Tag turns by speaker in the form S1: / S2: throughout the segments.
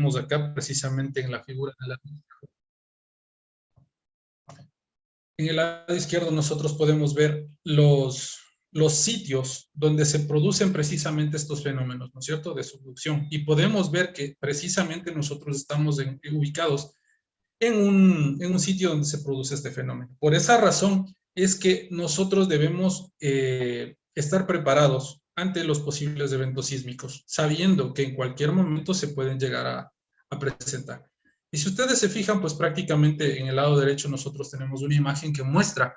S1: tenemos acá precisamente en la figura de la... En el lado izquierdo nosotros podemos ver los sitios donde se producen precisamente estos fenómenos, ¿no es cierto?, de subducción. Y podemos ver que precisamente nosotros estamos ubicados en un sitio donde se produce este fenómeno. Por esa razón es que nosotros debemos estar preparados ante los posibles eventos sísmicos, sabiendo que en cualquier momento se pueden llegar a presentar. Y si ustedes se fijan, pues prácticamente en el lado derecho nosotros tenemos una imagen que muestra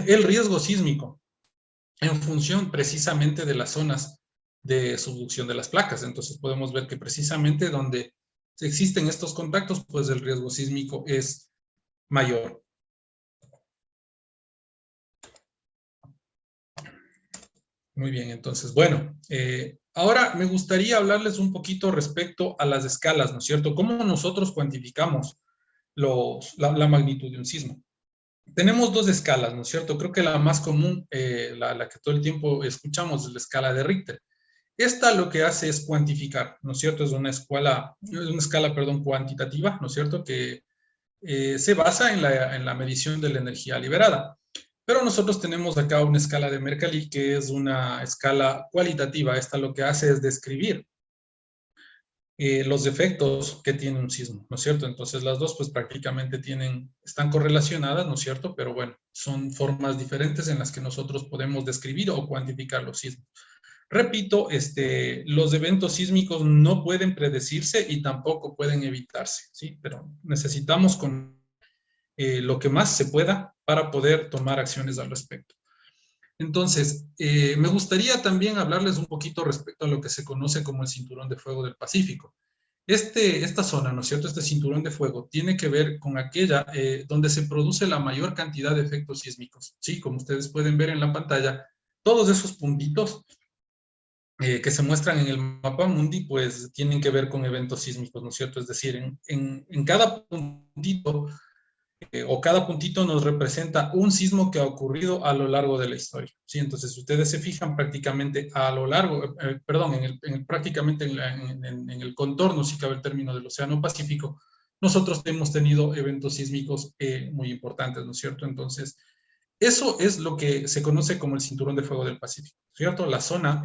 S1: el riesgo sísmico en función precisamente de las zonas de subducción de las placas. Entonces podemos ver que precisamente donde existen estos contactos, pues el riesgo sísmico es mayor. Muy bien, entonces, bueno, ahora me gustaría hablarles un poquito respecto a las escalas, ¿no es cierto? ¿Cómo nosotros cuantificamos la magnitud de un sismo? Tenemos dos escalas, ¿no es cierto? Creo que la más común, la que todo el tiempo escuchamos, es la escala de Richter. Esta lo que hace es cuantificar, ¿no es cierto? Es una escala, perdón, cuantitativa, ¿no es cierto? Que se basa en la medición de la energía liberada. Pero nosotros tenemos acá una escala de Mercalli, que es una escala cualitativa. Esta lo que hace es describir los efectos que tiene un sismo, ¿no es cierto? Entonces las dos pues prácticamente están correlacionadas, ¿no es cierto? Pero bueno, son formas diferentes en las que nosotros podemos describir o cuantificar los sismos. Repito, los eventos sísmicos no pueden predecirse y tampoco pueden evitarse, ¿sí? Pero necesitamos con lo que más se pueda para poder tomar acciones al respecto. Entonces, me gustaría también hablarles un poquito respecto a lo que se conoce como el Cinturón de Fuego del Pacífico. Esta zona, ¿no es cierto? Este cinturón de fuego tiene que ver con aquella donde se produce la mayor cantidad de efectos sísmicos. Sí, como ustedes pueden ver en la pantalla, todos esos puntitos que se muestran en el mapa mundi, pues tienen que ver con eventos sísmicos, ¿no es cierto? Es decir, en cada puntito o cada puntito nos representa un sismo que ha ocurrido a lo largo de la historia. ¿Sí? Entonces, si ustedes se fijan prácticamente a lo largo, perdón, prácticamente en el contorno, si cabe el término, del Océano Pacífico, nosotros hemos tenido eventos sísmicos muy importantes, ¿no es cierto? Entonces, eso es lo que se conoce como el Cinturón de Fuego del Pacífico, ¿cierto? La zona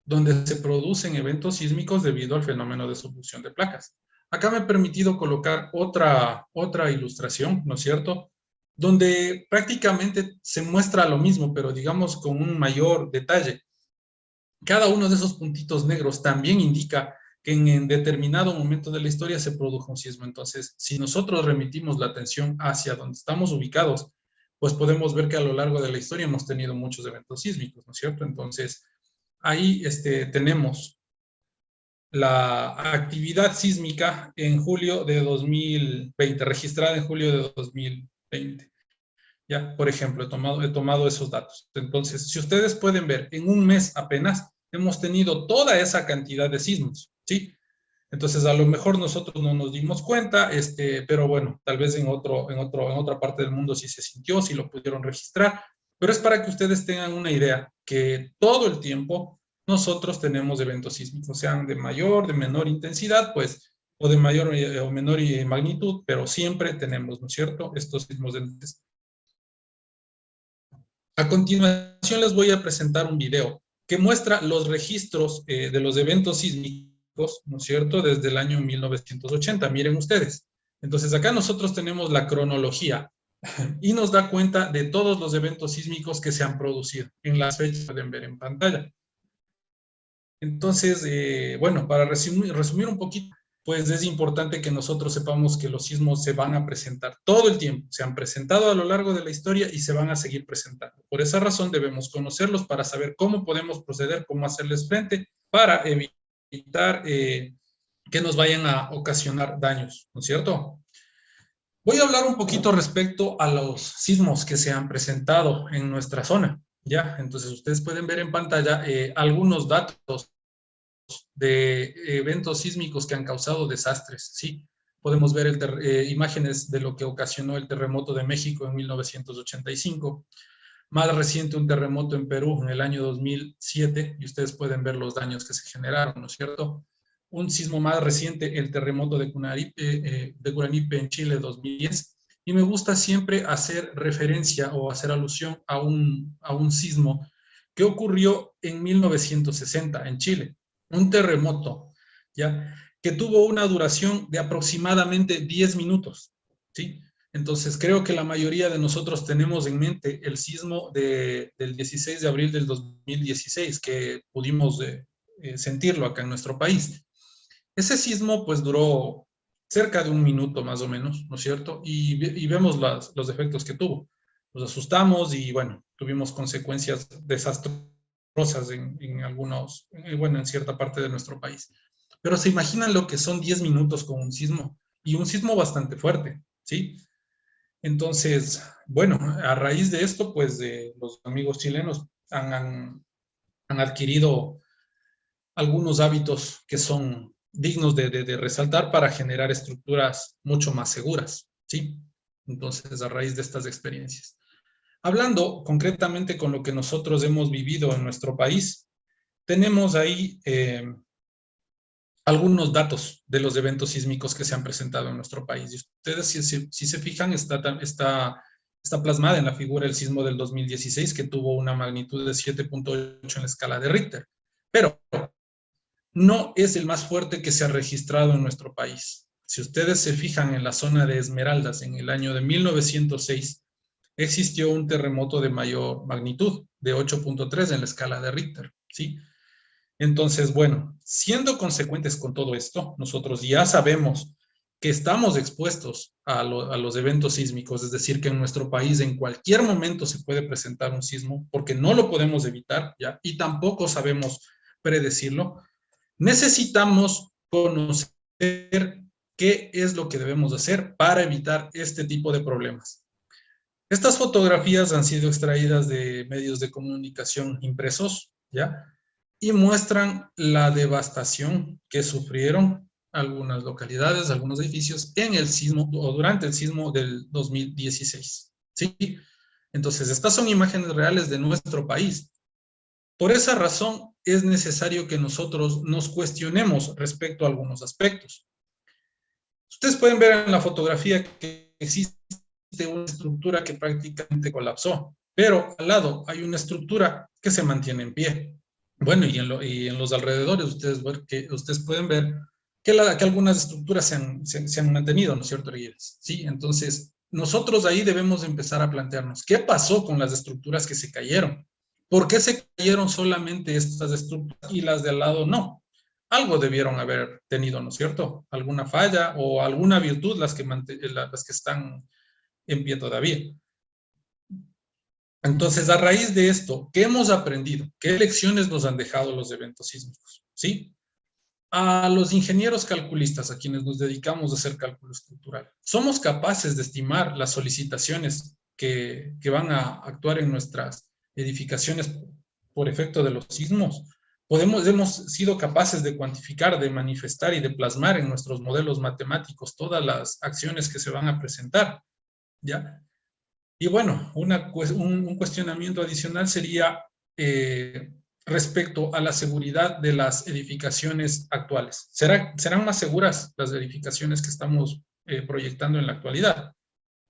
S1: donde se producen eventos sísmicos debido al fenómeno de subducción de placas. Acá me he permitido colocar otra ilustración, ¿no es cierto? Donde prácticamente se muestra lo mismo, pero digamos con un mayor detalle. Cada uno de esos puntitos negros también indica que en determinado momento de la historia se produjo un sismo. Entonces, si nosotros remitimos la atención hacia donde estamos ubicados, pues podemos ver que a lo largo de la historia hemos tenido muchos eventos sísmicos, ¿no es cierto? Entonces, ahí tenemos la actividad sísmica en julio de 2020, registrada en julio de 2020. Ya, por ejemplo, he tomado esos datos. Entonces, si ustedes pueden ver, en un mes apenas hemos tenido toda esa cantidad de sismos, ¿sí? Entonces, a lo mejor nosotros no nos dimos cuenta, pero bueno, tal vez en otra parte del mundo sí se sintió, sí lo pudieron registrar, pero es para que ustedes tengan una idea que todo el tiempo nosotros tenemos eventos sísmicos, sean de mayor, de menor intensidad, pues, o de mayor o menor magnitud, pero siempre tenemos, ¿no es cierto?, estos sismos de... A continuación les voy a presentar un video que muestra los registros de los eventos sísmicos, ¿no es cierto?, desde el año 1980. Miren ustedes. Entonces, acá nosotros tenemos la cronología y nos da cuenta de todos los eventos sísmicos que se han producido. En las fechas pueden ver en pantalla. Entonces, bueno, para resumir un poquito, pues es importante que nosotros sepamos que los sismos se van a presentar todo el tiempo, se han presentado a lo largo de la historia y se van a seguir presentando. Por esa razón debemos conocerlos para saber cómo podemos proceder, cómo hacerles frente para evitar que nos vayan a ocasionar daños, ¿no es cierto? Voy a hablar un poquito respecto a los sismos que se han presentado en nuestra zona, ¿ya? Entonces ustedes pueden ver en pantalla algunos datos de eventos sísmicos que han causado desastres, ¿sí? Podemos ver imágenes de lo que ocasionó el terremoto de México en 1985, más reciente un terremoto en Perú en el año 2007, y ustedes pueden ver los daños que se generaron, ¿no es cierto? un sismo más reciente, el terremoto de Curanipe en Chile 2010, y me gusta siempre hacer referencia o hacer alusión a un sismo que ocurrió en 1960 en Chile, un terremoto, ¿ya? Que tuvo una duración de aproximadamente 10 minutos, ¿sí? Entonces, creo que la mayoría de nosotros tenemos en mente el sismo del 16 de abril del 2016, que pudimos sentirlo acá en nuestro país. Ese sismo, pues, duró cerca de un minuto más o menos, ¿no es cierto? Y vemos los efectos que tuvo. Nos asustamos y, bueno, tuvimos consecuencias desastrosas bueno, en cierta parte de nuestro país. Pero se imaginan lo que son 10 minutos con un sismo, y un sismo bastante fuerte, ¿sí? Entonces, bueno, a raíz de esto, pues los amigos chilenos han adquirido algunos hábitos que son dignos de resaltar para generar estructuras mucho más seguras, ¿sí? Entonces, a raíz de estas experiencias. Hablando concretamente con lo que nosotros hemos vivido en nuestro país, tenemos ahí algunos datos de los eventos sísmicos que se han presentado en nuestro país. Y ustedes, si se fijan, está plasmada en la figura el sismo del 2016, que tuvo una magnitud de 7.8 en la escala de Richter. Pero no es el más fuerte que se ha registrado en nuestro país. Si ustedes se fijan en la zona de Esmeraldas, en el año de 1906, existió un terremoto de mayor magnitud, de 8.3 en la escala de Richter, ¿sí? Entonces, bueno, siendo consecuentes con todo esto, nosotros ya sabemos que estamos expuestos a los eventos sísmicos, es decir, que en nuestro país en cualquier momento se puede presentar un sismo, porque no lo podemos evitar, ¿ya? Y tampoco sabemos predecirlo. Necesitamos conocer qué es lo que debemos hacer para evitar este tipo de problemas. Estas fotografías han sido extraídas de medios de comunicación impresos, ¿ya? Y muestran la devastación que sufrieron algunas localidades, algunos edificios en el sismo o durante el sismo del 2016, ¿sí? Entonces, estas son imágenes reales de nuestro país. Por esa razón, es necesario que nosotros nos cuestionemos respecto a algunos aspectos. Ustedes pueden ver en la fotografía que existe una estructura que prácticamente colapsó, pero al lado hay una estructura que se mantiene en pie. Bueno, y en los alrededores ustedes pueden ver que algunas estructuras se han mantenido, ¿no es cierto, erguidas? Sí, entonces nosotros ahí debemos empezar a plantearnos, ¿qué pasó con las estructuras que se cayeron? ¿Por qué se cayeron solamente estas estructuras y las de al lado no? Algo debieron haber tenido, ¿no es cierto? Alguna falla o alguna virtud las que están en pie todavía. Entonces, a raíz de esto, ¿qué hemos aprendido? ¿Qué lecciones nos han dejado los eventos sísmicos? ¿Sí? A los ingenieros calculistas, a quienes nos dedicamos a hacer cálculo estructural, ¿somos capaces de estimar las solicitaciones que van a actuar en nuestras edificaciones por efecto de los sismos? Hemos sido capaces de cuantificar, de manifestar y de plasmar en nuestros modelos matemáticos todas las acciones que se van a presentar, ¿ya? Y bueno, un cuestionamiento adicional sería respecto a la seguridad de las edificaciones actuales. ¿Serán más seguras las edificaciones que estamos proyectando en la actualidad?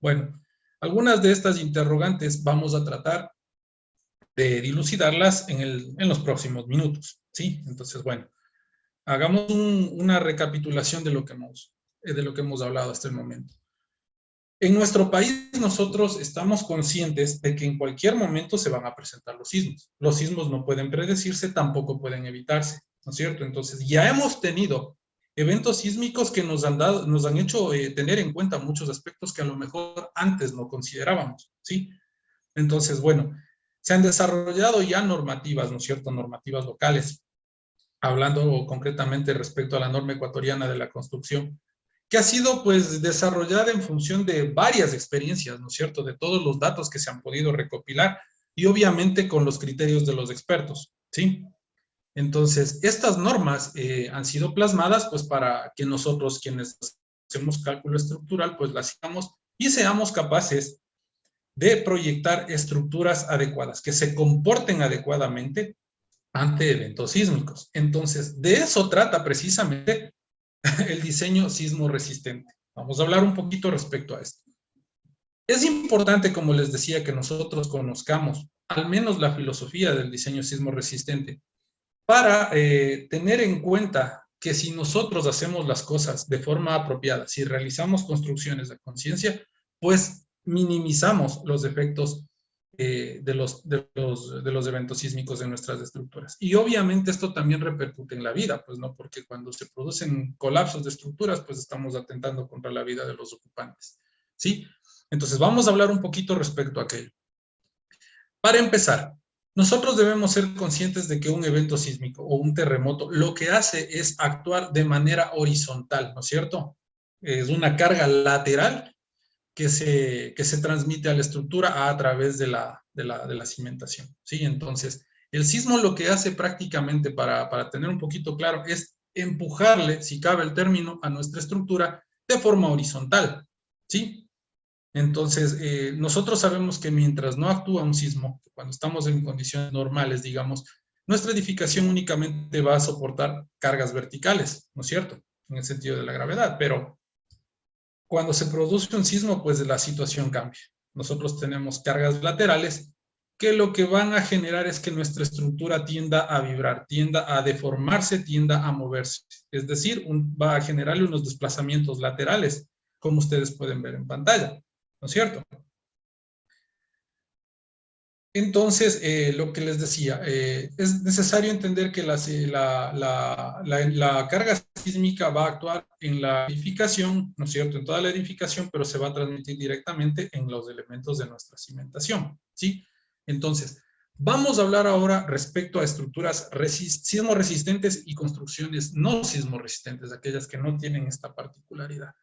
S1: Bueno, algunas de estas interrogantes vamos a tratar de dilucidarlas en los próximos minutos, ¿sí? Entonces, bueno, hagamos una recapitulación de lo que hemos hablado hasta el momento. En nuestro país nosotros estamos conscientes de que en cualquier momento se van a presentar los sismos. Los sismos no pueden predecirse, tampoco pueden evitarse, ¿no es cierto? Entonces ya hemos tenido eventos sísmicos que nos han hecho tener en cuenta muchos aspectos que a lo mejor antes no considerábamos, ¿sí? Entonces, bueno, se han desarrollado ya normativas, ¿no es cierto? Normativas locales, hablando concretamente respecto a la norma ecuatoriana de la construcción, que ha sido pues desarrollada en función de varias experiencias, ¿no es cierto? De todos los datos que se han podido recopilar y obviamente con los criterios de los expertos, ¿sí? Entonces, estas normas han sido plasmadas pues para que nosotros quienes hacemos cálculo estructural pues las sigamos y seamos capaces de proyectar estructuras adecuadas, que se comporten adecuadamente ante eventos sísmicos. Entonces, de eso trata precisamente el diseño sismo resistente. Vamos a hablar un poquito respecto a esto. Es importante, como les decía, que nosotros conozcamos al menos la filosofía del diseño sismo resistente para tener en cuenta que si nosotros hacemos las cosas de forma apropiada, si realizamos construcciones de conciencia, pues minimizamos los efectos de los eventos sísmicos en nuestras estructuras. Y obviamente esto también repercute en la vida, pues no, porque cuando se producen colapsos de estructuras, pues estamos atentando contra la vida de los ocupantes, ¿sí? Entonces vamos a hablar un poquito respecto a aquello. Para empezar, nosotros debemos ser conscientes de que un evento sísmico o un terremoto lo que hace es actuar de manera horizontal, ¿no es cierto? Es una carga lateral que se transmite a la estructura a través de la cimentación, ¿sí? Entonces, el sismo lo que hace prácticamente, para tener un poquito claro, es empujarle, si cabe el término, a nuestra estructura de forma horizontal, ¿sí? Entonces, nosotros sabemos que mientras no actúa un sismo, cuando estamos en condiciones normales, digamos, nuestra edificación únicamente va a soportar cargas verticales, ¿no es cierto? En el sentido de la gravedad, pero cuando se produce un sismo, pues la situación cambia. Nosotros tenemos cargas laterales que lo que van a generar es que nuestra estructura tienda a vibrar, tienda a deformarse, tienda a moverse. Es decir, va a generarle unos desplazamientos laterales, como ustedes pueden ver en pantalla, ¿no es cierto? Entonces, lo que les decía, es necesario entender que la carga sísmica va a actuar en la edificación, ¿no es cierto?, en toda la edificación, pero se va a transmitir directamente en los elementos de nuestra cimentación, ¿sí? Entonces, vamos a hablar ahora respecto a estructuras sismo resistentes y construcciones no sismo resistentes, aquellas que no tienen esta particularidad.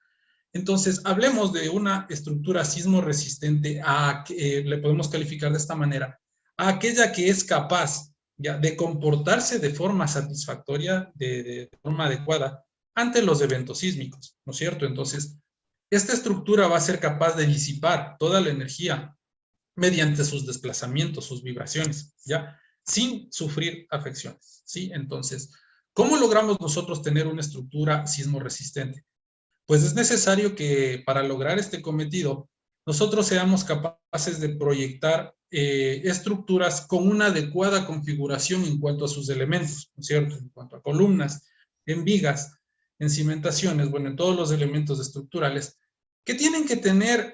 S1: Entonces, hablemos de una estructura sismo resistente, le podemos calificar de esta manera, a aquella que es capaz ya de comportarse de forma satisfactoria, de forma adecuada ante los eventos sísmicos, ¿no es cierto? Entonces, esta estructura va a ser capaz de disipar toda la energía mediante sus desplazamientos, sus vibraciones, ¿ya? Sin sufrir afecciones, ¿sí? Entonces, ¿cómo logramos nosotros tener una estructura sismo resistente? Pues es necesario que para lograr este cometido, nosotros seamos capaces de proyectar estructuras con una adecuada configuración en cuanto a sus elementos, ¿no es cierto? En cuanto a columnas, en vigas, en cimentaciones, bueno, en todos los elementos estructurales, que tienen que tener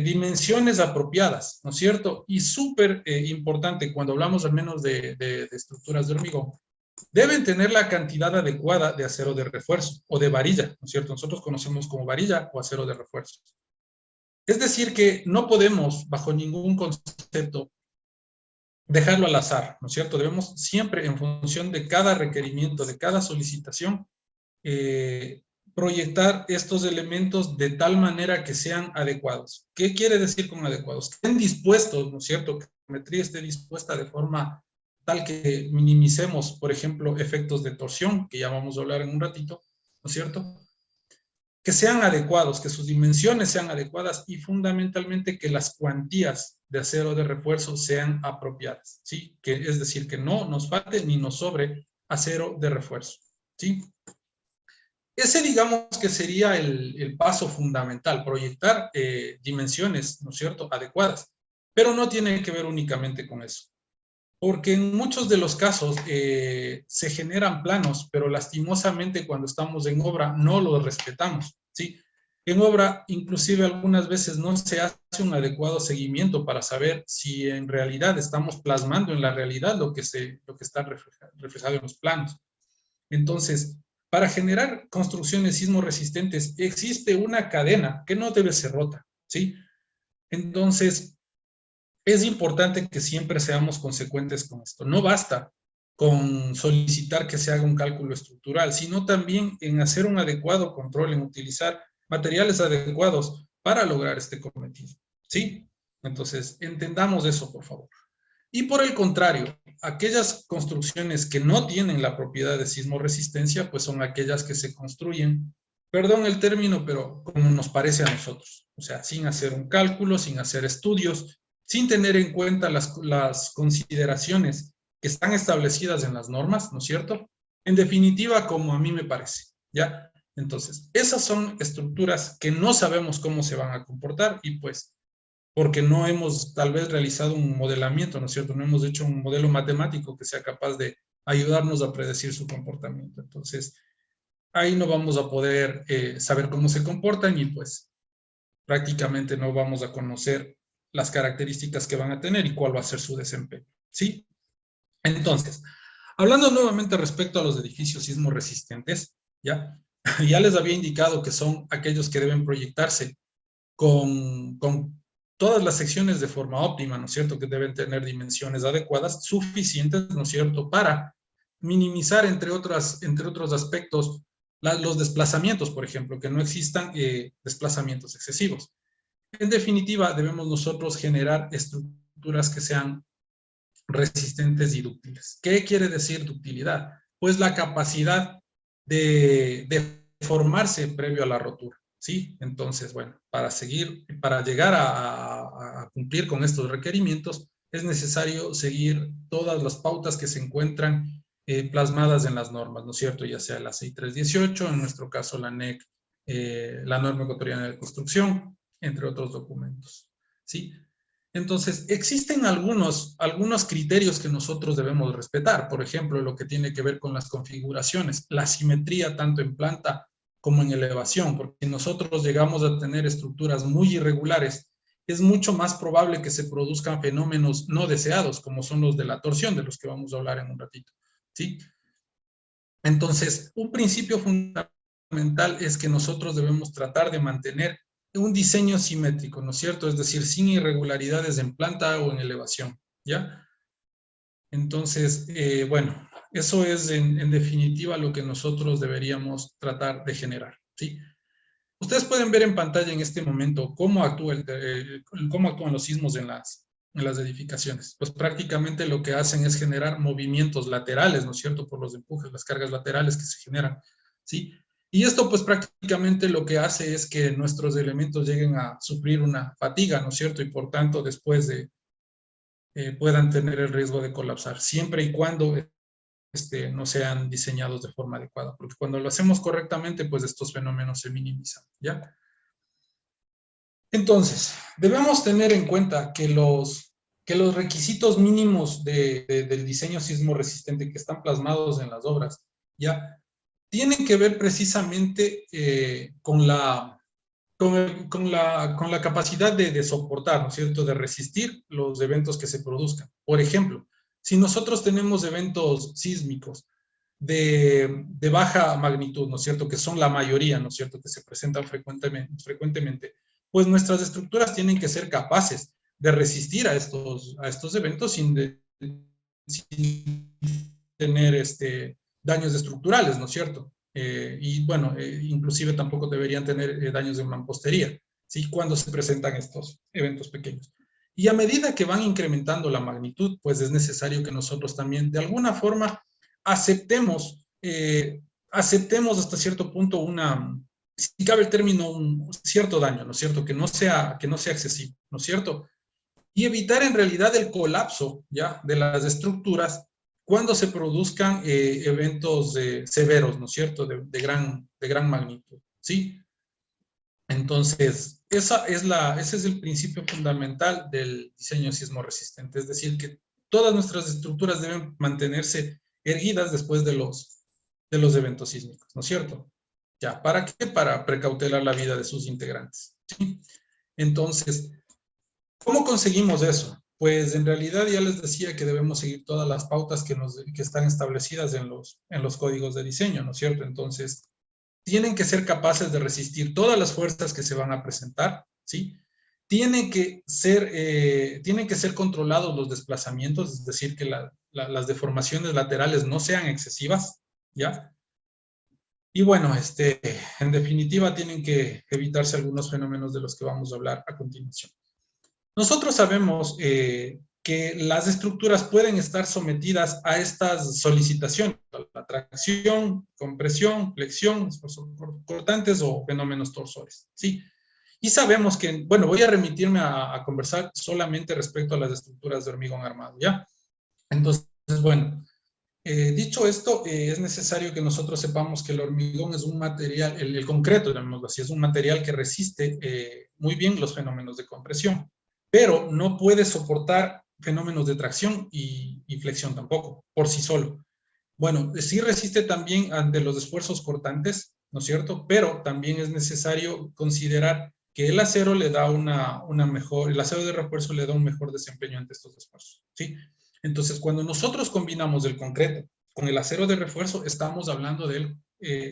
S1: dimensiones apropiadas, ¿no es cierto? Y súper importante cuando hablamos al menos de estructuras de hormigón, deben tener la cantidad adecuada de acero de refuerzo o de varilla, ¿no es cierto? Nosotros conocemos como varilla o acero de refuerzo. Es decir, que no podemos, bajo ningún concepto, dejarlo al azar, ¿no es cierto? Debemos siempre, en función de cada requerimiento, de cada solicitación, proyectar estos elementos de tal manera que sean adecuados. ¿Qué quiere decir con adecuados? Que estén dispuestos, ¿no es cierto? Que la geometría esté dispuesta de forma tal que minimicemos, por ejemplo, efectos de torsión, que ya vamos a hablar en un ratito, ¿no es cierto? Que sean adecuados, que sus dimensiones sean adecuadas y fundamentalmente que las cuantías de acero de refuerzo sean apropiadas, ¿sí? Que, es decir, que no nos falte ni nos sobre acero de refuerzo, ¿sí? Ese digamos que sería el paso fundamental, proyectar dimensiones, ¿no es cierto?, adecuadas, pero no tiene que ver únicamente con eso. Porque en muchos de los casos se generan planos, pero lastimosamente cuando estamos en obra no los respetamos, ¿sí? En obra, inclusive algunas veces no se hace un adecuado seguimiento para saber si en realidad estamos plasmando en la realidad lo que está reflejado en los planos. Entonces, para generar construcciones sismo resistentes existe una cadena que no debe ser rota, ¿sí? Entonces, es importante que siempre seamos consecuentes con esto. No basta con solicitar que se haga un cálculo estructural, sino también en hacer un adecuado control, en utilizar materiales adecuados para lograr este cometido, ¿sí? Entonces, entendamos eso, por favor. Y por el contrario, aquellas construcciones que no tienen la propiedad de sismo resistencia, pues son aquellas que se construyen, perdón el término, pero como nos parece a nosotros, o sea, sin hacer un cálculo, sin hacer estudios, sin tener en cuenta las consideraciones que están establecidas en las normas, ¿no es cierto? En definitiva, como a mí me parece, ¿ya? Entonces, esas son estructuras que no sabemos cómo se van a comportar y pues, porque no hemos tal vez realizado un modelamiento, ¿no es cierto? No hemos hecho un modelo matemático que sea capaz de ayudarnos a predecir su comportamiento. Entonces, ahí no vamos a poder saber cómo se comportan y pues prácticamente no vamos a conocer las características que van a tener y cuál va a ser su desempeño, ¿sí? Entonces, hablando nuevamente respecto a los edificios sismo resistentes, ¿ya? Ya les había indicado que son aquellos que deben proyectarse con todas las secciones de forma óptima, ¿no es cierto? Que deben tener dimensiones adecuadas, suficientes, ¿no es cierto? Para minimizar, entre otros aspectos, los desplazamientos, por ejemplo, que no existan desplazamientos excesivos. En definitiva, debemos nosotros generar estructuras que sean resistentes y dúctiles. ¿Qué quiere decir ductilidad? Pues la capacidad de formarse previo a la rotura, ¿sí? Entonces, bueno, para llegar a cumplir con estos requerimientos, es necesario seguir todas las pautas que se encuentran plasmadas en las normas, ¿no es cierto? Ya sea la CI 318, en nuestro caso la NEC, la norma ecuatoriana de construcción, entre otros documentos, ¿sí? Entonces, existen algunos criterios que nosotros debemos respetar. Por ejemplo, lo que tiene que ver con las configuraciones, la simetría tanto en planta como en elevación, porque si nosotros llegamos a tener estructuras muy irregulares, es mucho más probable que se produzcan fenómenos no deseados, como son los de la torsión, de los que vamos a hablar en un ratito, ¿sí? Entonces, un principio fundamental es que nosotros debemos tratar de mantener un diseño simétrico, ¿no es cierto? Es decir, sin irregularidades en planta o en elevación, ¿ya? Entonces, bueno, eso es en definitiva lo que nosotros deberíamos tratar de generar, ¿sí? Ustedes pueden ver en pantalla en este momento cómo actúan los sismos en las edificaciones. Pues prácticamente lo que hacen es generar movimientos laterales, ¿no es cierto? Por los empujes, las cargas laterales que se generan, ¿sí? Y esto pues prácticamente lo que hace es que nuestros elementos lleguen a sufrir una fatiga, ¿no es cierto? Y por tanto después puedan tener el riesgo de colapsar, siempre y cuando no sean diseñados de forma adecuada, porque cuando lo hacemos correctamente, pues estos fenómenos se minimizan, ¿ya? Entonces, debemos tener en cuenta que los requisitos mínimos del diseño sismo resistente que están plasmados en las obras, ¿ya? Tienen que ver precisamente con la capacidad de soportar, ¿no es cierto?, de resistir los eventos que se produzcan. Por ejemplo, si nosotros tenemos eventos sísmicos de baja magnitud, ¿no es cierto?, que son la mayoría, ¿no es cierto?, que se presentan frecuentemente, pues nuestras estructuras tienen que ser capaces de resistir a estos eventos sin tener daños estructurales, ¿no es cierto? Y bueno, inclusive tampoco deberían tener daños de mampostería, ¿sí? Cuando se presentan estos eventos pequeños. Y a medida que van incrementando la magnitud, pues es necesario que nosotros también de alguna forma aceptemos, aceptemos hasta cierto punto si cabe el término, un cierto daño, ¿no es cierto? Que no sea excesivo, ¿no es cierto? Y evitar en realidad el colapso, ¿ya?, de las estructuras cuando se produzcan eventos severos, ¿no es cierto?, de gran magnitud, ¿sí? Entonces, ese es el principio fundamental del diseño sismo resistente, es decir, que todas nuestras estructuras deben mantenerse erguidas después de los eventos sísmicos, ¿no es cierto? Ya, ¿para qué? Para precautelar la vida de sus integrantes, ¿sí? Entonces, ¿cómo conseguimos eso? Pues en realidad ya les decía que debemos seguir todas las pautas que están establecidas en los códigos de diseño, ¿no es cierto? Entonces, tienen que ser capaces de resistir todas las fuerzas que se van a presentar, ¿sí? Tienen que ser controlados los desplazamientos, es decir, que las deformaciones laterales no sean excesivas, ¿ya? Y bueno, en definitiva, tienen que evitarse algunos fenómenos de los que vamos a hablar a continuación. Nosotros sabemos que las estructuras pueden estar sometidas a estas solicitaciones, la tracción, compresión, flexión, esfuerzos cortantes o fenómenos torsores, ¿sí? Y sabemos que, bueno, voy a remitirme a conversar solamente respecto a las estructuras de hormigón armado, ¿ya? Entonces, bueno, dicho esto, es necesario que nosotros sepamos que el hormigón es un material, el concreto, llamémoslo así, es un material que resiste muy bien los fenómenos de compresión, pero no puede soportar fenómenos de tracción y flexión tampoco, por sí solo. Bueno, sí resiste también ante los esfuerzos cortantes, ¿no es cierto? Pero también es necesario considerar que el acero le da una mejor, el acero de refuerzo le da un mejor desempeño ante estos esfuerzos, ¿sí? Entonces, cuando nosotros combinamos el concreto con el acero de refuerzo, estamos hablando del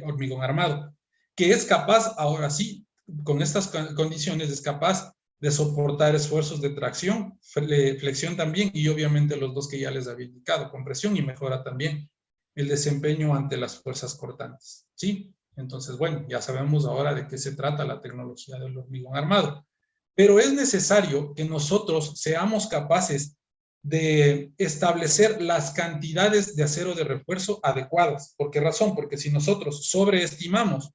S1: hormigón armado, que es capaz, ahora sí, con estas condiciones, es capaz de soportar esfuerzos de tracción, flexión también, y obviamente los dos que ya les había indicado, compresión y mejora también el desempeño ante las fuerzas cortantes, ¿sí? Entonces, bueno, ya sabemos ahora de qué se trata la tecnología del hormigón armado. Pero es necesario que nosotros seamos capaces de establecer las cantidades de acero de refuerzo adecuadas. ¿Por qué razón? Porque si nosotros sobreestimamos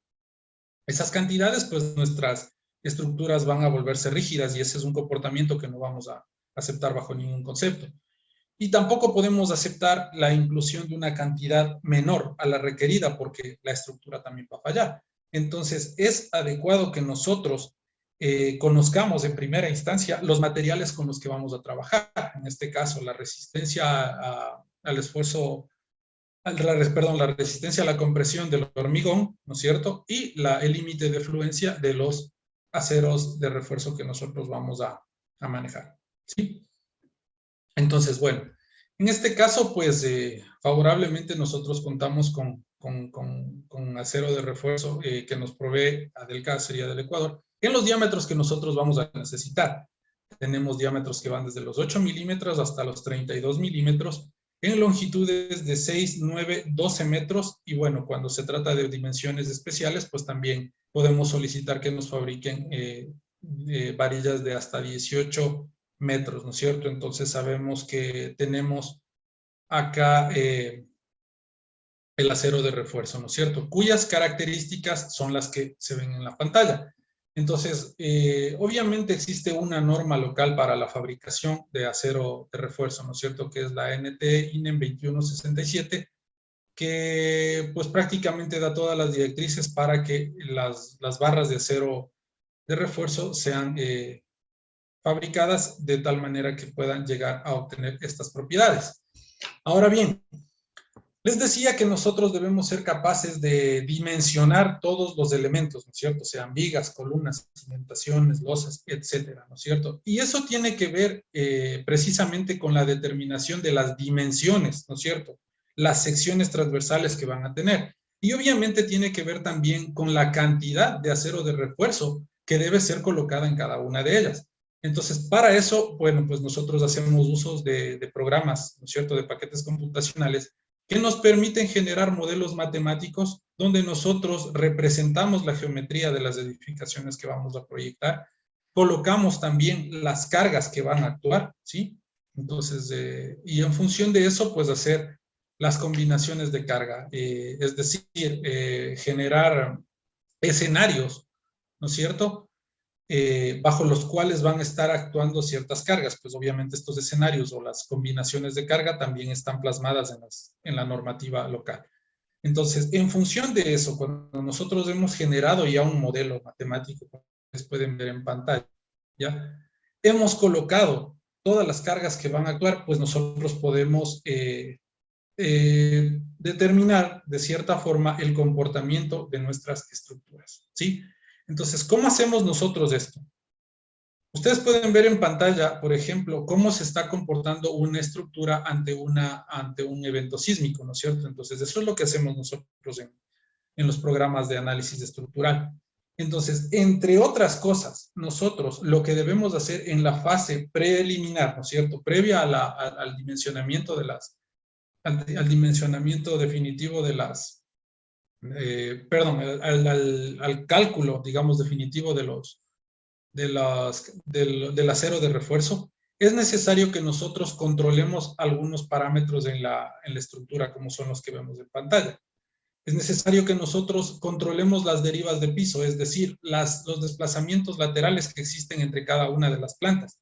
S1: esas cantidades, pues nuestras estructuras van a volverse rígidas y ese es un comportamiento que no vamos a aceptar bajo ningún concepto. Y tampoco podemos aceptar la inclusión de una cantidad menor a la requerida porque la estructura también va a fallar. Entonces, es adecuado que nosotros conozcamos en primera instancia los materiales con los que vamos a trabajar. En este caso, la resistencia al esfuerzo, perdón, la resistencia a la compresión del hormigón, ¿no es cierto? Y el límite de fluencia de los aceros de refuerzo que nosotros vamos a manejar. ¿Sí? Entonces, bueno, en este caso, pues, favorablemente nosotros contamos con acero de refuerzo que nos provee Adelca, sería del Ecuador, en los diámetros que nosotros vamos a necesitar. Tenemos diámetros que van desde los 8 milímetros hasta los 32 milímetros, en longitudes de 6, 9, 12 metros, y bueno, cuando se trata de dimensiones especiales, pues también podemos solicitar que nos fabriquen varillas de hasta 18 metros, ¿no es cierto? Entonces sabemos que tenemos acá el acero de refuerzo, ¿no es cierto? Cuyas características son las que se ven en la pantalla. Entonces, obviamente existe una norma local para la fabricación de acero de refuerzo, ¿no es cierto? Que es la NT INEM 2167, que pues prácticamente da todas las directrices para que las barras de acero de refuerzo sean fabricadas de tal manera que puedan llegar a obtener estas propiedades. Ahora bien, les decía que nosotros debemos ser capaces de dimensionar todos los elementos, ¿no es cierto? Sean vigas, columnas, cimentaciones, losas, etcétera, ¿no es cierto? Y eso tiene que ver precisamente con la determinación de las dimensiones, ¿no es cierto? Las secciones transversales que van a tener. Y obviamente tiene que ver también con la cantidad de acero de refuerzo que debe ser colocada en cada una de ellas. Entonces, para eso, bueno, pues nosotros hacemos usos de programas, ¿no es cierto?, de paquetes computacionales que nos permiten generar modelos matemáticos donde nosotros representamos la geometría de las edificaciones que vamos a proyectar, colocamos también las cargas que van a actuar, ¿sí? Entonces, y en función de eso, pues hacer las combinaciones de carga, es decir, generar escenarios, ¿no es cierto?, bajo los cuales van a estar actuando ciertas cargas. Pues obviamente estos escenarios o las combinaciones de carga también están plasmadas en la normativa local. Entonces, en función de eso, cuando nosotros hemos generado ya un modelo matemático, como ustedes pueden ver en pantalla, ¿ya? Hemos colocado todas las cargas que van a actuar, pues nosotros podemos determinar de cierta forma el comportamiento de nuestras estructuras, ¿sí? Entonces, ¿cómo hacemos nosotros esto? Ustedes pueden ver en pantalla, por ejemplo, cómo se está comportando una estructura ante un evento sísmico, ¿no es cierto? Entonces, eso es lo que hacemos nosotros en los programas de análisis estructural. Entonces, entre otras cosas, nosotros lo que debemos hacer en la fase preliminar, ¿no es cierto? Previa al dimensionamiento al dimensionamiento definitivo de las, perdón, al cálculo, digamos, definitivo del acero de refuerzo, es necesario que nosotros controlemos algunos parámetros en la estructura, como son los que vemos en pantalla. Es necesario que nosotros controlemos las derivas de piso, es decir, los desplazamientos laterales que existen entre cada una de las plantas.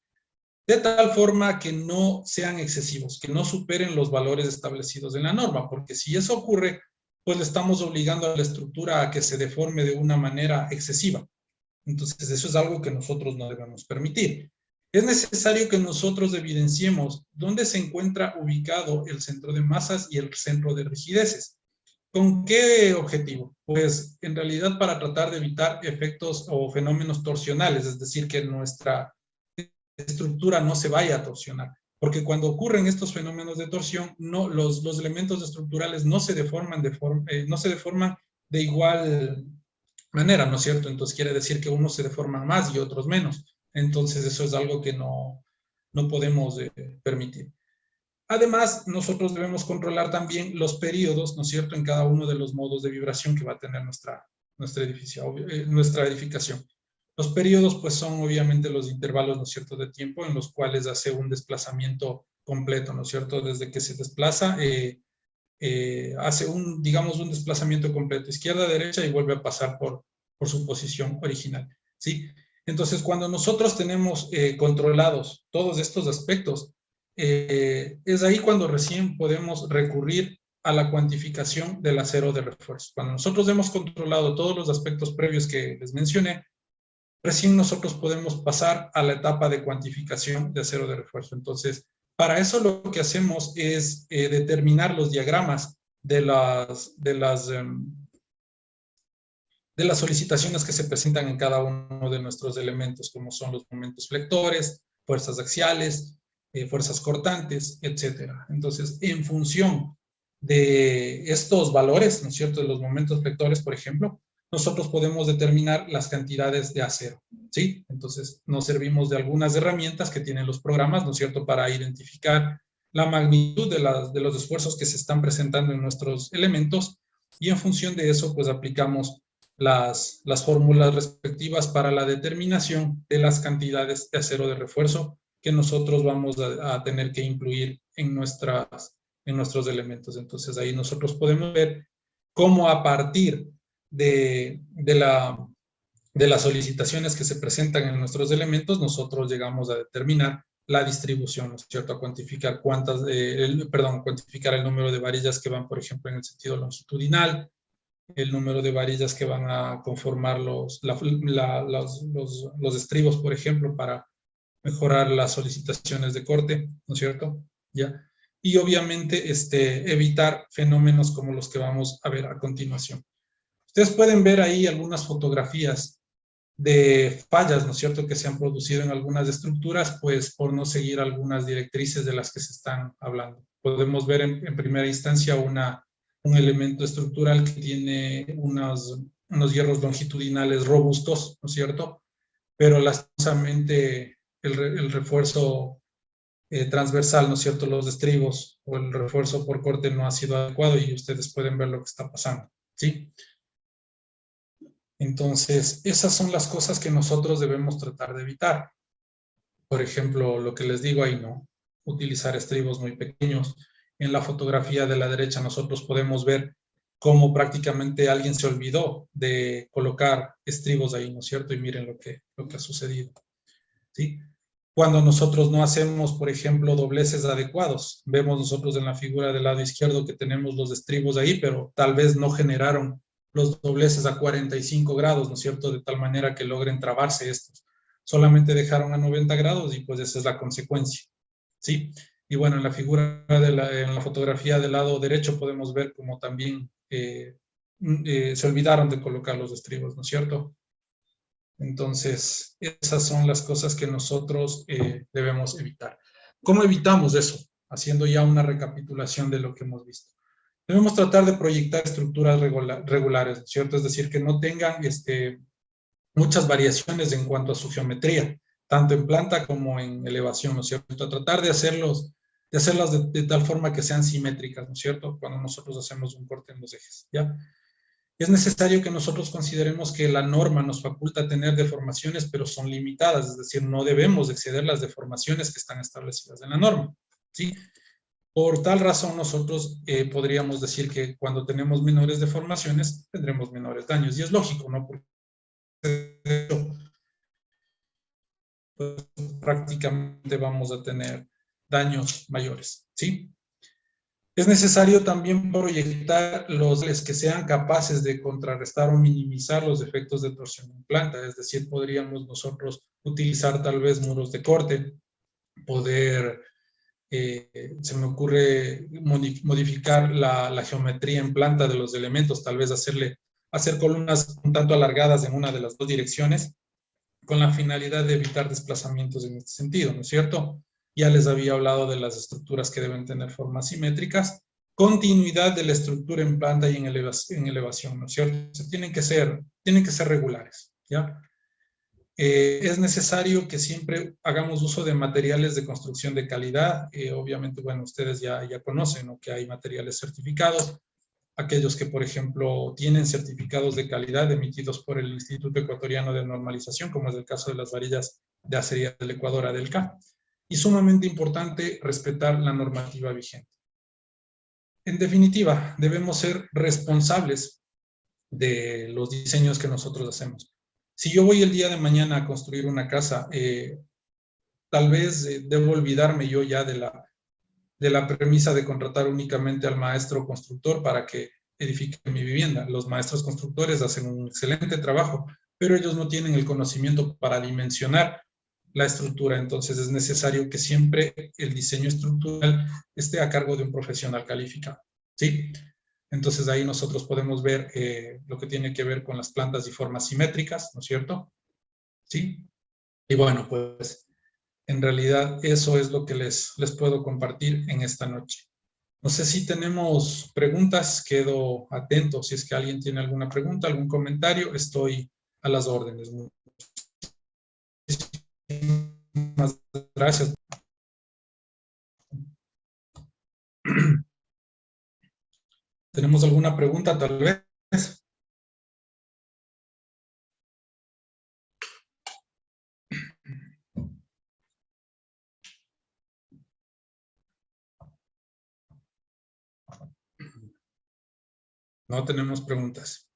S1: de tal forma que no sean excesivos, que no superen los valores establecidos en la norma, porque si eso ocurre, pues le estamos obligando a la estructura a que se deforme de una manera excesiva. Entonces, eso es algo que nosotros no debemos permitir. Es necesario que nosotros evidenciemos dónde se encuentra ubicado el centro de masas y el centro de rigideces. ¿Con qué objetivo? Pues en realidad para tratar de evitar efectos o fenómenos torsionales, es decir, que nuestra estructura no se vaya a torsionar. Porque cuando ocurren estos fenómenos de torsión, no, los elementos estructurales no se deforman no se deforman de igual manera, ¿no es cierto? Entonces quiere decir que unos se deforman más y otros menos. Entonces eso es algo que no podemos permitir. Además, nosotros debemos controlar también los periodos, ¿no es cierto?, en cada uno de los modos de vibración que va a tener nuestra edificación. Los periodos, pues, son obviamente los intervalos, ¿no es cierto?, de tiempo en los cuales hace un desplazamiento completo, ¿no es cierto?, desde que se desplaza, hace digamos, un desplazamiento completo, izquierda, derecha, y vuelve a pasar por su posición original, ¿sí? Entonces, cuando nosotros tenemos controlados todos estos aspectos, es ahí cuando recién podemos recurrir a la cuantificación del acero de refuerzo. Cuando nosotros hemos controlado todos los aspectos previos que les mencioné, recién nosotros podemos pasar a la etapa de cuantificación de acero de refuerzo. Entonces, para eso lo que hacemos es determinar los diagramas de las solicitaciones que se presentan en cada uno de nuestros elementos, como son los momentos flectores, fuerzas axiales, fuerzas cortantes, etcétera. Entonces, en función de estos valores, ¿no es cierto?, de los momentos flectores, por ejemplo, nosotros podemos determinar las cantidades de acero, ¿sí? Entonces, nos servimos de algunas herramientas que tienen los programas, ¿no es cierto?, para identificar la magnitud de los esfuerzos que se están presentando en nuestros elementos, y en función de eso, pues aplicamos las fórmulas respectivas para la determinación de las cantidades de acero de refuerzo que nosotros vamos a tener que incluir en nuestros elementos. Entonces, ahí nosotros podemos ver cómo a partir de las solicitaciones que se presentan en nuestros elementos, nosotros llegamos a determinar la distribución, ¿no es cierto?, a cuantificar cuantificar el número de varillas que van, por ejemplo, en el sentido longitudinal, el número de varillas que van a conformar los estribos, por ejemplo, para mejorar las solicitaciones de corte, ¿no es cierto? ¿Ya? Y obviamente evitar fenómenos como los que vamos a ver a continuación. Ustedes pueden ver ahí algunas fotografías de fallas, ¿no es cierto?, que se han producido en algunas estructuras, pues por no seguir algunas directrices de las que se están hablando. Podemos ver en primera instancia un elemento estructural que tiene unos hierros longitudinales robustos, ¿no es cierto?, pero lastimosamente el refuerzo transversal, ¿no es cierto?, los estribos o el refuerzo por corte no ha sido adecuado, y ustedes pueden ver lo que está pasando, ¿sí? Entonces, esas son las cosas que nosotros debemos tratar de evitar. Por ejemplo, lo que les digo ahí, ¿no? Utilizar estribos muy pequeños. En la fotografía de la derecha nosotros podemos ver cómo prácticamente alguien se olvidó de colocar estribos ahí, ¿no es cierto? Y miren lo que ha sucedido, ¿sí? Cuando nosotros no hacemos, por ejemplo, dobleces adecuados. Vemos nosotros en la figura del lado izquierdo que tenemos los estribos ahí, pero tal vez no generaron los dobleces a 45 grados, ¿no es cierto?, de tal manera que logren trabarse estos. Solamente dejaron a 90 grados y pues esa es la consecuencia, ¿sí? Y bueno, en la en la fotografía del lado derecho podemos ver como también se olvidaron de colocar los estribos, ¿no es cierto? Entonces, esas son las cosas que nosotros debemos evitar. ¿Cómo evitamos eso? Haciendo ya una recapitulación de lo que hemos visto. Debemos tratar de proyectar estructuras regulares, ¿cierto? Es decir, que no tengan muchas variaciones en cuanto a su geometría, tanto en planta como en elevación, ¿no es cierto? Tratar de hacerlas de tal forma que sean simétricas, ¿no es cierto?, cuando nosotros hacemos un corte en los ejes, ¿ya? Es necesario que nosotros consideremos que la norma nos faculta tener deformaciones, pero son limitadas, es decir, no debemos exceder las deformaciones que están establecidas en la norma, ¿sí? Por tal razón, nosotros podríamos decir que cuando tenemos menores deformaciones, tendremos menores daños. Y es lógico, ¿no? Porque prácticamente vamos a tener daños mayores, ¿sí? Es necesario también proyectar los que sean capaces de contrarrestar o minimizar los efectos de torsión en planta, es decir, podríamos nosotros utilizar tal vez muros de corte, poder, se me ocurre modificar la geometría en planta de los elementos, tal vez hacer columnas un tanto alargadas en una de las dos direcciones, con la finalidad de evitar desplazamientos en este sentido, ¿no es cierto? Ya les había hablado de las estructuras que deben tener formas simétricas, continuidad de la estructura en planta y en elevación, ¿no es cierto? O sea, tienen que ser regulares, ¿ya? Es necesario que siempre hagamos uso de materiales de construcción de calidad. Obviamente, bueno, ustedes ya conocen, ¿no?, que hay materiales certificados, aquellos que, por ejemplo, tienen certificados de calidad emitidos por el Instituto Ecuatoriano de Normalización, como es el caso de las varillas de acería del Ecuador, ADELCA. Y sumamente importante, respetar la normativa vigente. En definitiva, debemos ser responsables de los diseños que nosotros hacemos. Si yo voy el día de mañana a construir una casa, tal vez debo olvidarme yo ya de la premisa de contratar únicamente al maestro constructor para que edifique mi vivienda. Los maestros constructores hacen un excelente trabajo, pero ellos no tienen el conocimiento para dimensionar la estructura. Entonces es necesario que siempre el diseño estructural esté a cargo de un profesional calificado, ¿sí? Entonces ahí nosotros podemos ver lo que tiene que ver con las plantas y formas simétricas, ¿no es cierto? ¿Sí? Y bueno, pues en realidad eso es lo que les puedo compartir en esta noche. No sé si tenemos preguntas, quedo atento. Si es que alguien tiene alguna pregunta, algún comentario, estoy a las órdenes. Muchísimas gracias. ¿Tenemos alguna pregunta tal vez? No tenemos preguntas.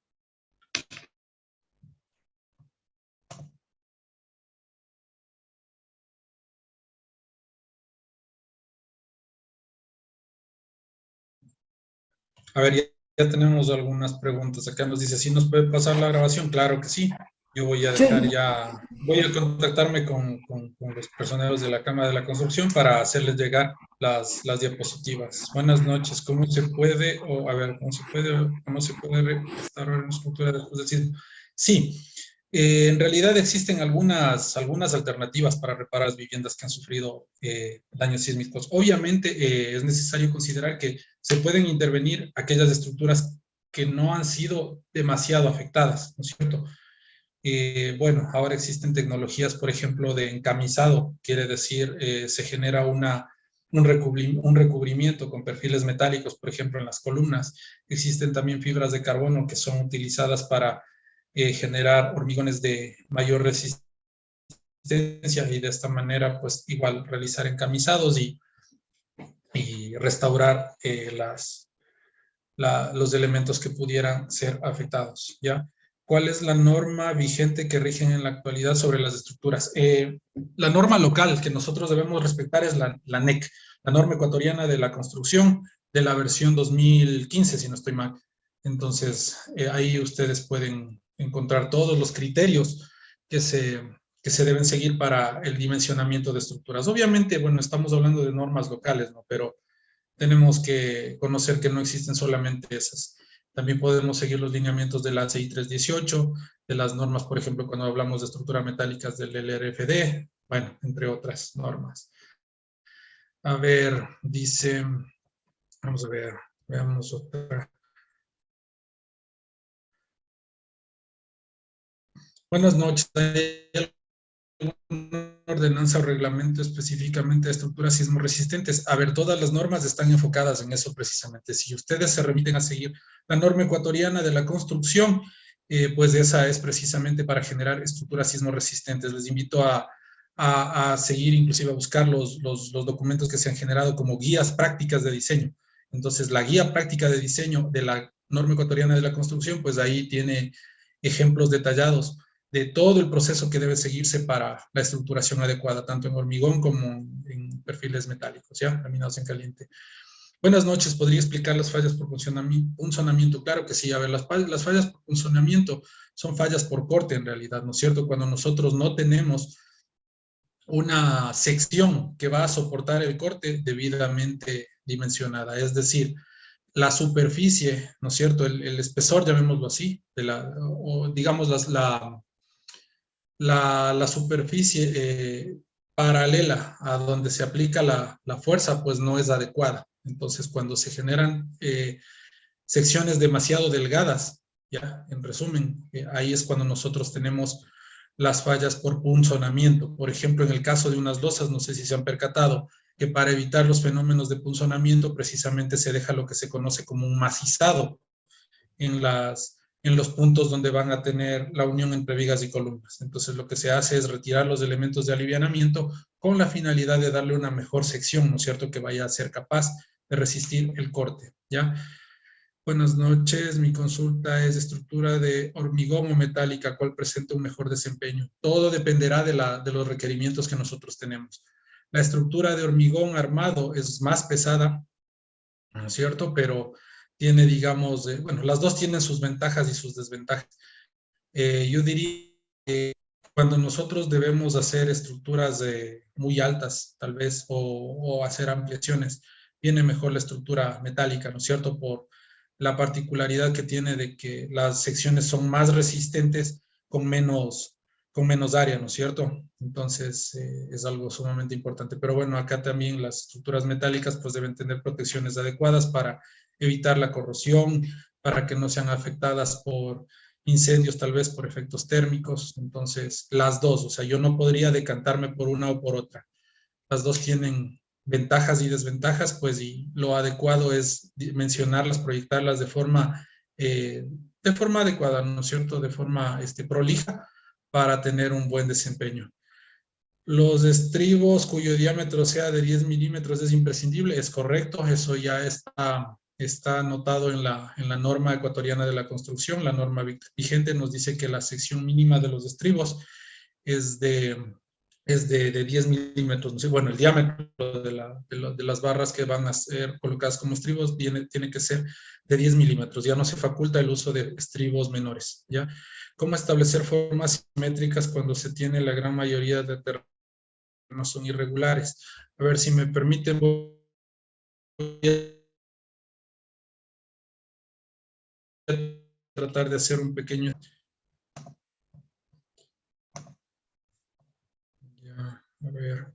S1: A ver, ya tenemos algunas preguntas. Acá nos dice, ¿sí nos puede pasar la grabación? Claro que sí. Yo voy a dejar voy a contactarme con los personeros de la Cámara de la Construcción para hacerles llegar las diapositivas. Buenas noches. ¿Cómo se puede, cómo se puede restaurar una estructura después del sismo? Sí, en realidad existen algunas alternativas para reparar las viviendas que han sufrido daños sísmicos. Obviamente es necesario considerar que se pueden intervenir aquellas estructuras que no han sido demasiado afectadas, ¿no es cierto? Bueno, ahora existen tecnologías, por ejemplo, de encamisado, quiere decir, se genera un recubrimiento con perfiles metálicos, por ejemplo, en las columnas. Existen también fibras de carbono que son utilizadas para generar hormigones de mayor resistencia y de esta manera, pues, igual realizar encamisados y restaurar los elementos que pudieran ser afectados, ¿ya? ¿Cuál es la norma vigente que rige en la actualidad sobre las estructuras? La norma local que nosotros debemos respetar es la NEC, la norma ecuatoriana de la construcción de la versión 2015, si no estoy mal. Entonces, ahí ustedes pueden encontrar todos los criterios que se deben seguir para el dimensionamiento de estructuras. Obviamente, bueno, estamos hablando de normas locales, ¿no? Pero tenemos que conocer que no existen solamente esas. También podemos seguir los lineamientos de la ACI 318, de las normas, por ejemplo, cuando hablamos de estructuras metálicas del LRFD, bueno, entre otras normas. A ver, dice, vamos a ver, veamos otra. Buenas noches. ¿Hay alguna ordenanza o reglamento específicamente de estructuras sismoresistentes? A ver, todas las normas están enfocadas en eso precisamente. Si ustedes se remiten a seguir la norma ecuatoriana de la construcción, pues esa es precisamente para generar estructuras sismoresistentes. Les invito a seguir, inclusive a buscar los documentos que se han generado como guías prácticas de diseño. Entonces, la guía práctica de diseño de la norma ecuatoriana de la construcción, pues ahí tiene ejemplos detallados de todo el proceso que debe seguirse para la estructuración adecuada, tanto en hormigón como en perfiles metálicos, ¿ya? Laminados en caliente. Buenas noches, ¿podría explicar las fallas por funcionamiento? Claro que sí. A ver, las fallas por funcionamiento son fallas por corte en realidad, ¿no es cierto? Cuando nosotros no tenemos una sección que va a soportar el corte debidamente dimensionada, es decir, la superficie, ¿no es cierto? El espesor, llamémoslo así, o digamos la superficie paralela a donde se aplica la fuerza, pues no es adecuada. Entonces, cuando se generan secciones demasiado delgadas, ya, en resumen, ahí es cuando nosotros tenemos las fallas por punzonamiento. Por ejemplo, en el caso de unas losas, no sé si se han percatado, que para evitar los fenómenos de punzonamiento, precisamente se deja lo que se conoce como un macizado en los puntos donde van a tener la unión entre vigas y columnas. Entonces, lo que se hace es retirar los elementos de alivianamiento con la finalidad de darle una mejor sección, ¿no es cierto?, que vaya a ser capaz de resistir el corte, ¿ya? Buenas noches, mi consulta es de estructura de hormigón o metálica, ¿cuál presenta un mejor desempeño? Todo dependerá de los requerimientos que nosotros tenemos. La estructura de hormigón armado es más pesada, ¿no es cierto? Pero tiene, digamos, bueno, las dos tienen sus ventajas y sus desventajas. Yo diría que cuando nosotros debemos hacer estructuras muy altas, tal vez, o hacer ampliaciones, viene mejor la estructura metálica, ¿no es cierto? Por la particularidad que tiene de que las secciones son más resistentes con menos área, ¿no es cierto? Entonces, es algo sumamente importante. Pero bueno, acá también las estructuras metálicas pues deben tener protecciones adecuadas para evitar la corrosión, para que no sean afectadas por incendios, tal vez por efectos térmicos. Entonces, las dos, o sea, yo no podría decantarme por una o por otra. Las dos tienen ventajas y desventajas, pues, y lo adecuado es mencionarlas, proyectarlas de forma adecuada, ¿no es cierto?, de forma prolija, para tener un buen desempeño. Los estribos cuyo diámetro sea de 10 milímetros es imprescindible, es correcto, eso ya está anotado en la norma ecuatoriana de la construcción. La norma vigente nos dice que la sección mínima de los estribos es de 10 milímetros. Bueno, el diámetro de las barras que van a ser colocadas como estribos tiene que ser de 10 milímetros. Ya no se faculta el uso de estribos menores, ¿ya? ¿Cómo establecer formas simétricas cuando se tiene la gran mayoría de terrenos no son irregulares? A ver, si me permiten, voy a tratar de hacer un pequeño... Ya, a ver.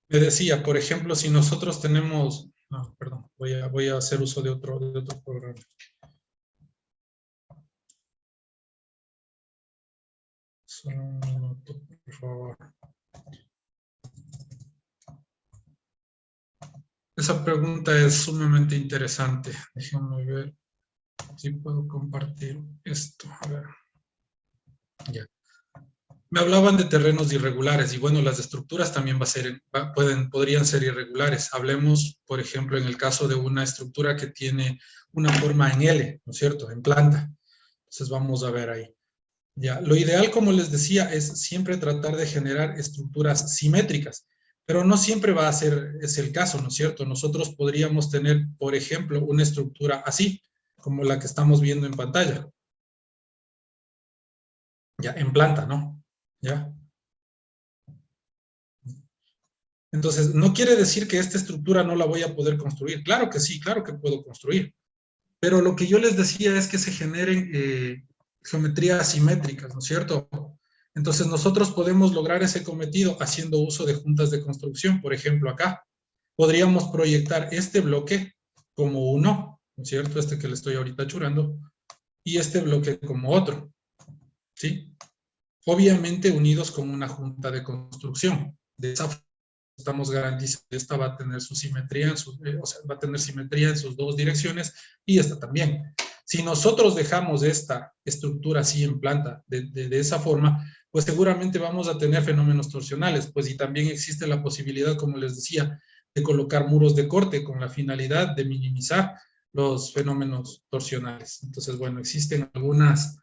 S1: Me decía, por ejemplo, si nosotros tenemos... No, perdón, voy a hacer uso de otro programa. Solo un minuto, por favor. Esa pregunta es sumamente interesante. Déjenme ver si puedo compartir esto. A ver. Ya. Me hablaban de terrenos irregulares y bueno, las estructuras también podrían ser irregulares. Hablemos, por ejemplo, en el caso de una estructura que tiene una forma en L, ¿no es cierto?, en planta. Entonces vamos a ver ahí. Ya, lo ideal, como les decía, es siempre tratar de generar estructuras simétricas, pero no siempre va a ser ese el caso, ¿no es cierto? Nosotros podríamos tener, por ejemplo, una estructura así, como la que estamos viendo en pantalla. Ya, en planta, ¿no? Ya. Entonces, no quiere decir que esta estructura no la voy a poder construir. Claro que sí, claro que puedo construir. Pero lo que yo les decía es que se generen geometrías asimétricas, ¿no es cierto? Entonces nosotros podemos lograr ese cometido haciendo uso de juntas de construcción. Por ejemplo, acá podríamos proyectar este bloque como uno, ¿no es cierto? Este que le estoy ahorita churando, y este bloque como otro, ¿sí? Obviamente unidos con una junta de construcción. De esa forma estamos garantizando que esta va a tener su simetría, o sea, va a tener simetría en sus dos direcciones, y esta también. Si nosotros dejamos esta estructura así en planta, de esa forma, pues seguramente vamos a tener fenómenos torsionales, pues y también existe la posibilidad, como les decía, de colocar muros de corte con la finalidad de minimizar los fenómenos torsionales. Entonces, bueno, existen algunas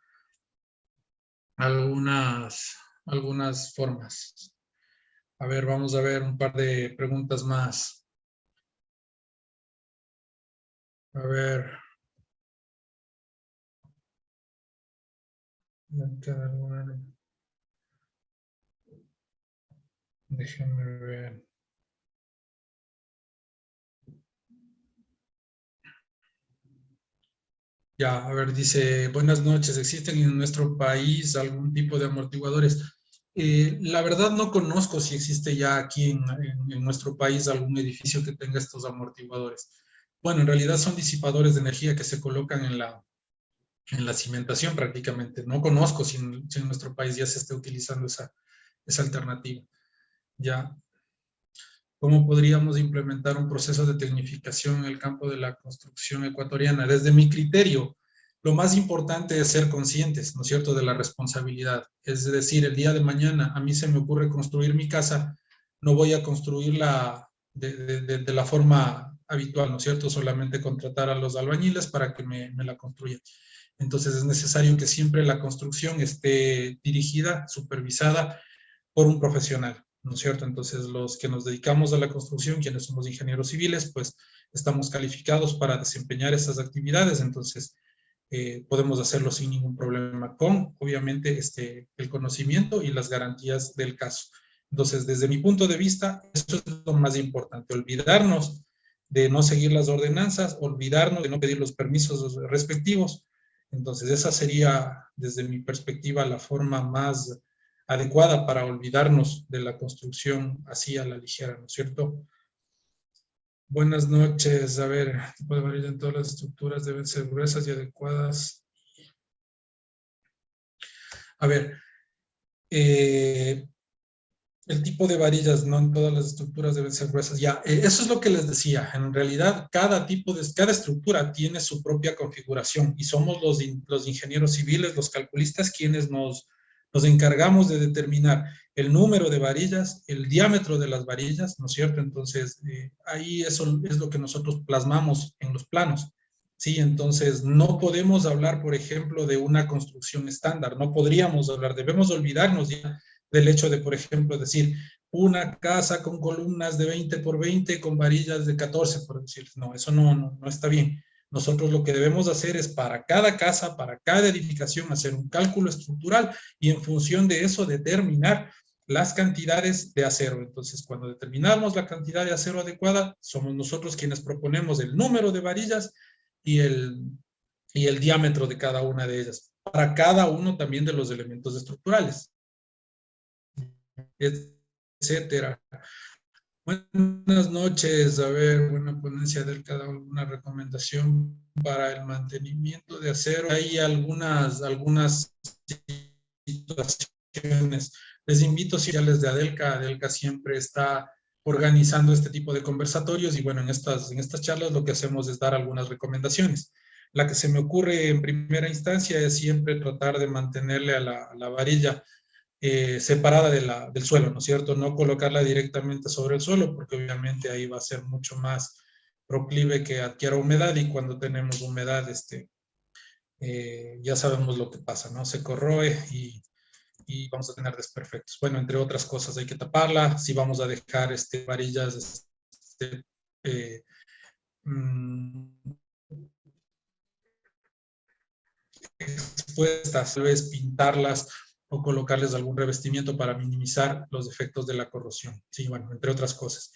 S1: formas. A ver, vamos a ver un par de preguntas más. A ver. Déjenme ver. Ya, a ver, dice, buenas noches, ¿existen en nuestro país algún tipo de amortiguadores? La verdad no conozco si existe ya aquí en nuestro país algún edificio que tenga estos amortiguadores. Bueno, en realidad son disipadores de energía que se colocan en la cimentación prácticamente. No conozco si en nuestro país ya se esté utilizando esa alternativa. Ya, ¿cómo podríamos implementar un proceso de tecnificación en el campo de la construcción ecuatoriana? Desde mi criterio, lo más importante es ser conscientes, ¿no es cierto?, de la responsabilidad. Es decir, el día de mañana a mí se me ocurre construir mi casa, no voy a construirla de la forma habitual, ¿no es cierto?, solamente contratar a los albañiles para que me la construyan. Entonces es necesario que siempre la construcción esté dirigida, supervisada por un profesional, ¿no es cierto? Entonces, los que nos dedicamos a la construcción, quienes somos ingenieros civiles, pues estamos calificados para desempeñar estas actividades, entonces podemos hacerlo sin ningún problema, con obviamente el conocimiento y las garantías del caso. Entonces, desde mi punto de vista, eso es lo más importante, olvidarnos de no seguir las ordenanzas, olvidarnos de no pedir los permisos respectivos. Entonces, esa sería, desde mi perspectiva, la forma más adecuada para olvidarnos de la construcción así a la ligera, ¿no es cierto? Buenas noches. A ver, tipo de varilla en todas las estructuras deben ser gruesas y adecuadas. A ver, el tipo de varillas, no en todas las estructuras deben ser gruesas. Ya, eso es lo que les decía. En realidad, cada estructura tiene su propia configuración y somos los ingenieros civiles, los calculistas, quienes nos encargamos de determinar el número de varillas, el diámetro de las varillas, ¿no es cierto? Entonces, ahí eso es lo que nosotros plasmamos en los planos. Sí, entonces no podemos hablar, por ejemplo, de una construcción estándar, no podríamos hablar, debemos olvidarnos ya del hecho de, por ejemplo, decir una casa con columnas de 20 por 20 con varillas de 14, por decir. No, eso no está bien. Nosotros lo que debemos hacer es para cada casa, para cada edificación, hacer un cálculo estructural y en función de eso determinar las cantidades de acero. Entonces, cuando determinamos la cantidad de acero adecuada, somos nosotros quienes proponemos el número de varillas y el diámetro de cada una de ellas, para cada uno también de los elementos estructurales, etcétera. Buenas noches. A ver, buena ponencia del cada una recomendación para el mantenimiento de acero. Hay algunas situaciones. Les invito, si ya les de Adelca. Adelca siempre está organizando este tipo de conversatorios y bueno, en estas charlas lo que hacemos es dar algunas recomendaciones. La que se me ocurre en primera instancia es siempre tratar de mantenerle a la varilla separada del suelo, ¿no es cierto? No colocarla directamente sobre el suelo, porque obviamente ahí va a ser mucho más proclive que adquiera humedad y cuando tenemos humedad, ya sabemos lo que pasa, ¿no? Se corroe y vamos a tener desperfectos. Bueno, entre otras cosas hay que taparla, si vamos a dejar varillas eh, mm, expuestas, tal vez pintarlas o colocarles algún revestimiento para minimizar los efectos de la corrosión. Sí, bueno, entre otras cosas.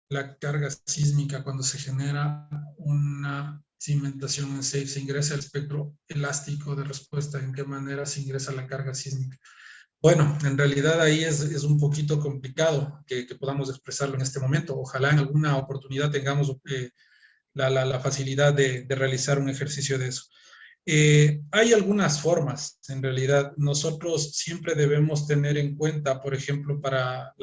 S1: La carga sísmica, cuando se genera una cimentación en safe, se ingresa el espectro elástico de respuesta. ¿En qué manera se ingresa la carga sísmica? Bueno, en realidad ahí es un poquito complicado que podamos expresarlo en este momento. Ojalá en alguna oportunidad tengamos la facilidad de realizar un ejercicio de eso. Hay algunas formas, en realidad. Nosotros siempre debemos tener en cuenta, por ejemplo, para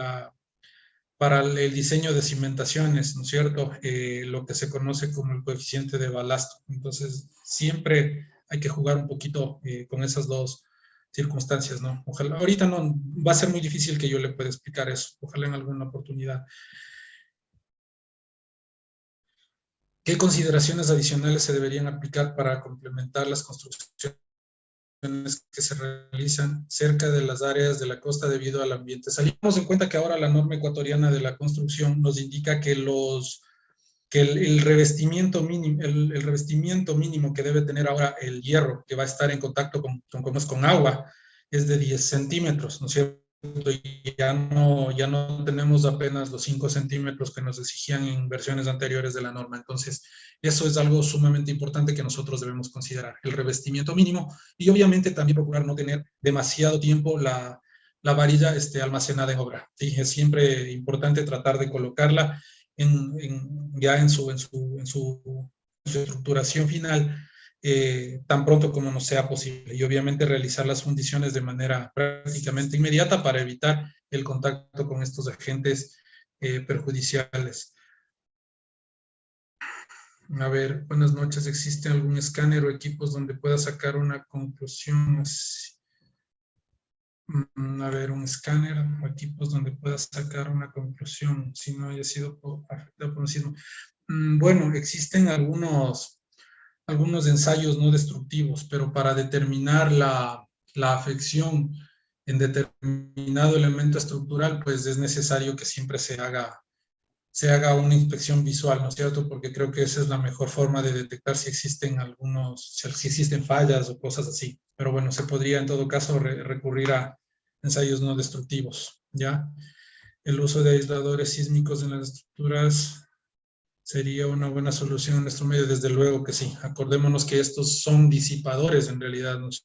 S1: el diseño de cimentaciones, ¿no es cierto? Lo que se conoce como el coeficiente de balasto. Entonces, siempre hay que jugar un poquito con esas dos circunstancias, ¿no? Ojalá, ahorita no, va a ser muy difícil que yo le pueda explicar eso. Ojalá en alguna oportunidad. ¿Qué consideraciones adicionales se deberían aplicar para complementar las construcciones que se realizan cerca de las áreas de la costa debido al ambiente? Salimos en cuenta que ahora la norma ecuatoriana de la construcción nos indica que el revestimiento mínimo, el revestimiento mínimo que debe tener ahora el hierro, que va a estar en contacto con agua, es de 10 centímetros, ¿no es cierto? Y ya no tenemos apenas los 5 centímetros que nos exigían en versiones anteriores de la norma. Entonces, eso es algo sumamente importante que nosotros debemos considerar, el revestimiento mínimo, y obviamente también procurar no tener demasiado tiempo la varilla almacenada en obra. ¿Sí? Es siempre importante tratar de colocarla ya en su estructuración final, tan pronto como nos sea posible, y obviamente realizar las fundiciones de manera prácticamente inmediata para evitar el contacto con estos agentes perjudiciales. A ver, buenas noches. ¿Existe algún escáner o equipos donde pueda sacar una conclusión? A ver, un escáner o equipos donde pueda sacar una conclusión si no haya sido afectado por un sismo. Bueno, existen algunos ensayos no destructivos, pero para determinar la afección en determinado elemento estructural, pues es necesario que siempre se haga una inspección visual, ¿no es cierto? Porque creo que esa es la mejor forma de detectar si existen si existen fallas o cosas así. Pero bueno, se podría en todo caso recurrir a ensayos no destructivos, ¿ya? El uso de aisladores sísmicos en las estructuras sería una buena solución en nuestro medio, desde luego que sí. Acordémonos que estos son disipadores en realidad, ¿no es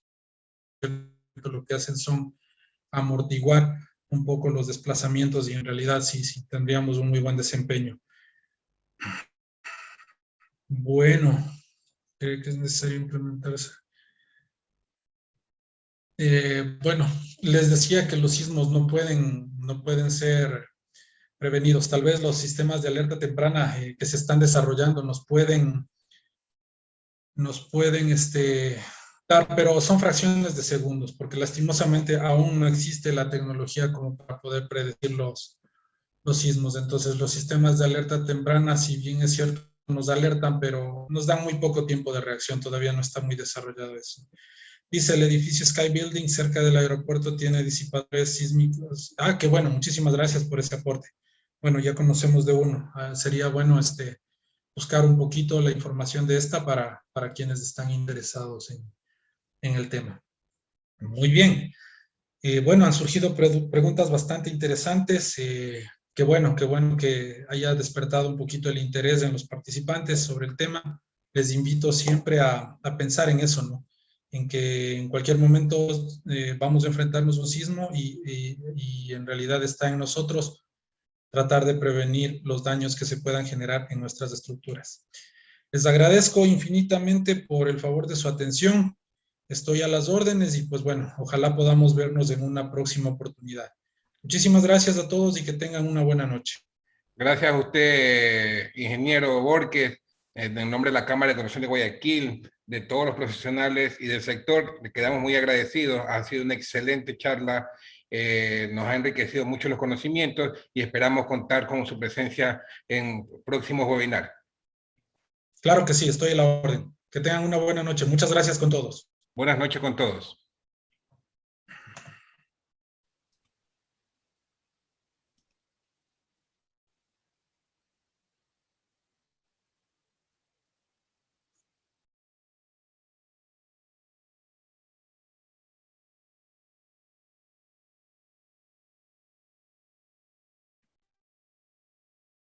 S1: cierto? Lo que hacen son amortiguar un poco los desplazamientos y en realidad sí tendríamos un muy buen desempeño. Bueno, creo que es necesario implementarse. Bueno, les decía que los sismos no pueden ser prevenidos. Tal vez los sistemas de alerta temprana que se están desarrollando nos pueden dar, pero son fracciones de segundos, porque lastimosamente aún no existe la tecnología como para poder predecir los sismos. Entonces, los sistemas de alerta temprana, si bien es cierto, nos alertan, pero nos dan muy poco tiempo de reacción, todavía no está muy desarrollado eso. Dice, el edificio Sky Building cerca del aeropuerto tiene disipadores sísmicos. Ah, qué bueno, muchísimas gracias por ese aporte. Bueno, ya conocemos de uno. Sería bueno buscar un poquito la información de esta para quienes están interesados en el tema. Muy bien. Bueno, han surgido preguntas bastante interesantes. Qué bueno que haya despertado un poquito el interés en los participantes sobre el tema. Les invito siempre a pensar en eso, ¿no? En que en cualquier momento vamos a enfrentarnos a un sismo y en realidad está en nosotros tratar de prevenir los daños que se puedan generar en nuestras estructuras. Les agradezco infinitamente por el favor de su atención. Estoy a las órdenes y pues bueno, ojalá podamos vernos en una próxima oportunidad. Muchísimas gracias a todos y que tengan una buena noche.
S2: Gracias a usted, ingeniero Borges, en nombre de la Cámara de Construcción de Guayaquil, de todos los profesionales y del sector, le quedamos muy agradecidos. Ha sido una excelente charla, nos ha enriquecido mucho los conocimientos y esperamos contar con su presencia en próximos webinars.
S1: Claro que sí, estoy a la orden. Que tengan una buena noche. Muchas gracias con todos.
S2: Buenas noches con todos.